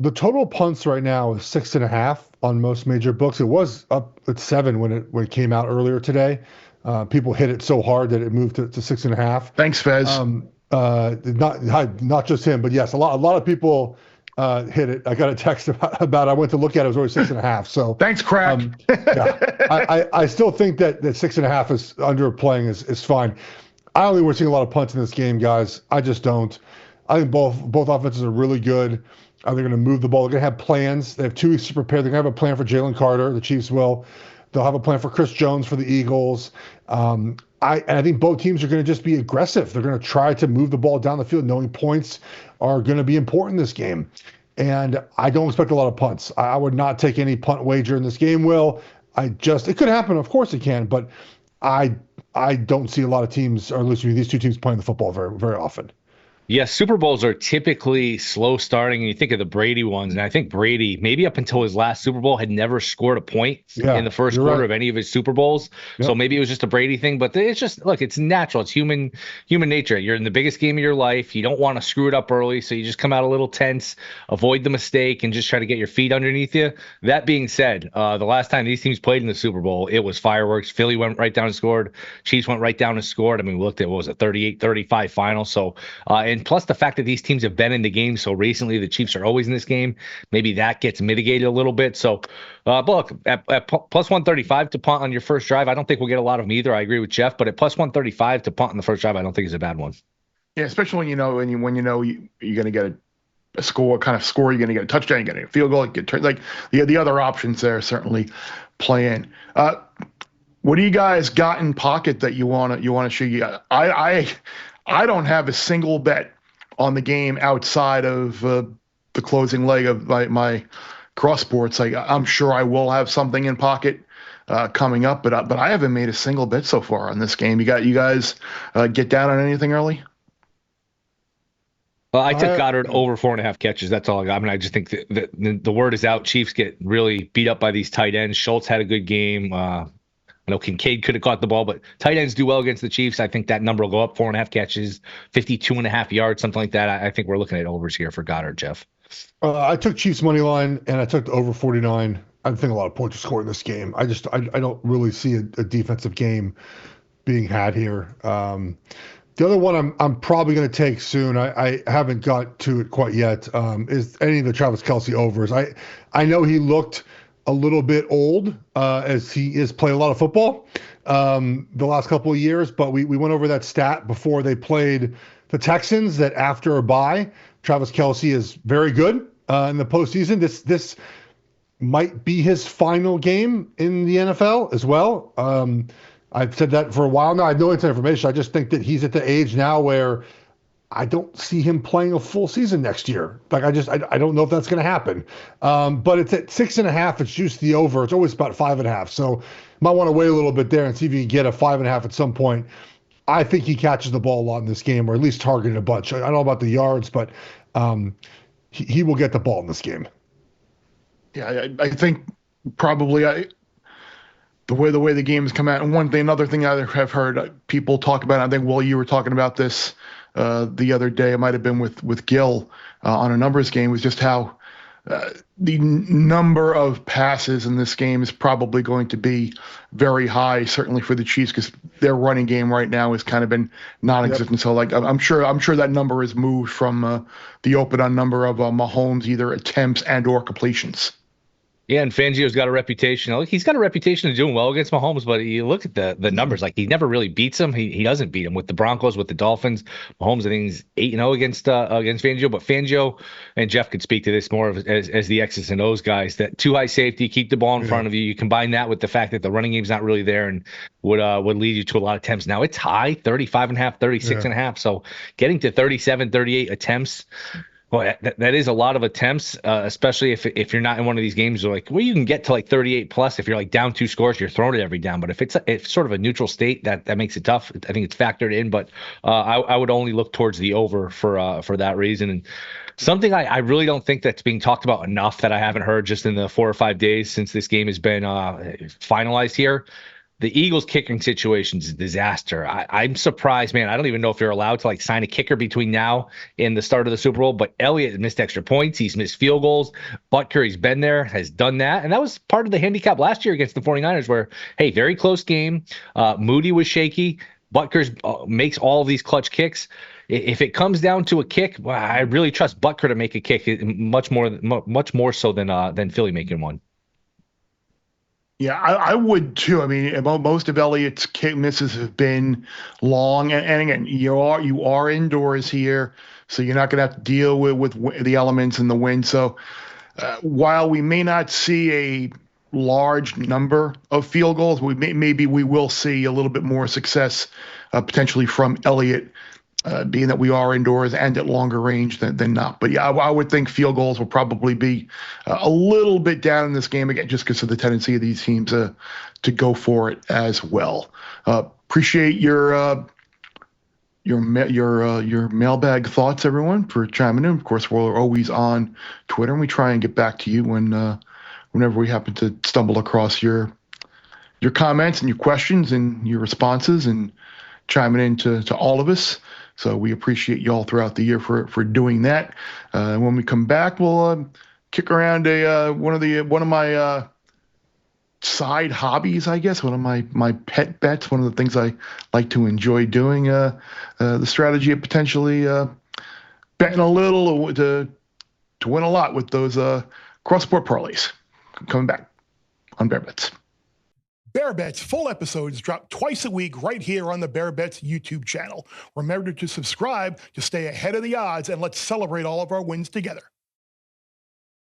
the total punts right now is 6.5 on most major books. It was up at 7 when it came out earlier today. People hit it so hard that it moved to 6.5. Thanks, Fez. Not just him, but yes, a lot of people hit it. I got a text about I went to look at it. It was always 6.5. So thanks, crack. Yeah, I still think that 6.5 is underplaying is fine. I don't think we're seeing a lot of punts in this game, guys. I just don't. I think both offenses are really good. They're going to move the ball. They're going to have plans. They have 2 weeks to prepare. They're going to have a plan for Jalen Carter. The Chiefs will. They'll have a plan for Chris Jones for the Eagles. I think both teams are going to just be aggressive. They're going to try to move the ball down the field, knowing points are going to be important in this game. And I don't expect a lot of punts. I would not take any punt wager in this game, Will. It could happen. Of course it can. But I don't see a lot of teams, or at least these 2 teams playing the football very, very often. Yeah, Super Bowls are typically slow starting, and you think of the Brady ones, and I think Brady, maybe up until his last Super Bowl, had never scored a point in the first quarter of any of his Super Bowls. Yep. So maybe it was just a Brady thing, but it's just, look, it's natural. It's human nature. You're in the biggest game of your life. You don't want to screw it up early, so you just come out a little tense, avoid the mistake, and just try to get your feet underneath you. That being said, the last time these teams played in the Super Bowl, it was fireworks. Philly went right down and scored. Chiefs went right down and scored. I mean, we looked at, what was it, 38-35 final. So, and plus the fact that these teams have been in the game so recently, the Chiefs are always in this game. Maybe that gets mitigated a little bit. So, but look, at plus 135 to punt on your first drive, I don't think we'll get a lot of them either. I agree with Geoff, but at plus 135 to punt on the first drive, I don't think is a bad one. Yeah, especially when you know you're going to get a score, kind of score, you're going to get a touchdown, you're going to get a field goal, like the other options there certainly play in. What do you guys got in pocket that you want to show you? I don't have a single bet on the game outside of the closing leg of my cross sports. I'm sure I will have something in pocket coming up, but I haven't made a single bet so far on this game. You guys get down on anything early? Well, I took Goddard over 4.5 catches. That's all I got. I mean, I just think that the word is out. Chiefs get really beat up by these tight ends. Schwartz had a good game. I know Kincaid could have caught the ball, but tight ends do well against the Chiefs. I think that number will go up, 4.5 catches, 52.5 yards, something like that. I think we're looking at overs here for Goddard, Geoff. I took Chiefs money line, and I took the over 49. I think a lot of points are scored in this game. I don't really see a defensive game being had here. The other one I'm probably going to take soon, I haven't got to it quite yet, is any of the Travis Kelce overs. I know he looked a little bit old as he is playing a lot of football the last couple of years, but we went over that stat before they played the Texans that after a bye, Travis Kelce is very good in the postseason. This might be his final game in the NFL as well. I've said that for a while now. I have no inside information. I just think that he's at the age now where I don't see him playing a full season next year. I don't know if that's going to happen. But it's at 6.5. It's just the over. It's always about 5.5. So might want to wait a little bit there and see if you can get a 5.5 at some point. I think he catches the ball a lot in this game, or at least targeted a bunch. I don't know about the yards, but he will get the ball in this game. Yeah, I think probably the way the game has come out. And another thing I have heard people talk about, I think, Will, you were talking about this the other day, it might have been with Gil on a numbers game, was just how the number of passes in this game is probably going to be very high, certainly for the Chiefs, because their running game right now has kind of been non-existent. Yep. So I'm sure that number has moved from the open on number of Mahomes either attempts and or completions. Yeah, and Fangio's got a reputation. Look, he's got a reputation of doing well against Mahomes, but you look at the numbers, like he never really beats him. He doesn't beat him with the Broncos, with the Dolphins. Mahomes, I think he's 8-0 against Fangio, but Fangio and Geoff could speak to this more as the X's and O's guys. That too high safety, keep the ball in front of you. You combine that with the fact that the running game's not really there and would lead you to a lot of attempts. Now it's high, 35.5, 36.5. So getting to 37, 38 attempts. Well, that is a lot of attempts, especially if you're not in one of these games where you can get to 38 plus. If you're down 2 scores, you're throwing it every down. But if it's sort of a neutral state, that makes it tough. I think it's factored in, but I would only look towards the over for that reason. And something I really don't think that's being talked about enough that I haven't heard just in the 4 or 5 days since this game has been finalized here. the Eagles kicking situation is a disaster. I'm surprised, man. I don't even know if you're allowed to like sign a kicker between now and the start of the Super Bowl, but Elliott missed extra points. He's missed field goals. Butker, he's been there, has done that. And that was part of the handicap last year against the 49ers where, hey, very close game. Moody was shaky. Butker makes all of these clutch kicks. If it comes down to a kick, well, I really trust Butker to make a kick much more so than Philly making one. Yeah, I would too. I mean, most of Elliott's kick misses have been long, and again, you are indoors here, so you're not going to have to deal with the elements and the wind. So, while we may not see a large number of field goals, maybe we will see a little bit more success potentially from Elliott. Being that we are indoors and at longer range than not. But yeah, I would think field goals will probably be a little bit down in this game again, just because of the tendency of these teams to go for it as well. Appreciate your mailbag thoughts, everyone, for chiming in. Of course, we're always on Twitter, and we try and get back to you whenever we happen to stumble across your comments and your questions and your responses and chiming in to all of us. So we appreciate you all throughout the year for doing that. When we come back, we'll kick around one of my side hobbies, I guess, one of my pet bets, one of the things I like to enjoy doing, the strategy of potentially betting a little to win a lot with those cross-sport parlays. Coming back on Bear Bets. Bear Bets full episodes drop twice a week right here on the Bear Bets YouTube channel. Remember to subscribe to stay ahead of the odds, and let's celebrate all of our wins together.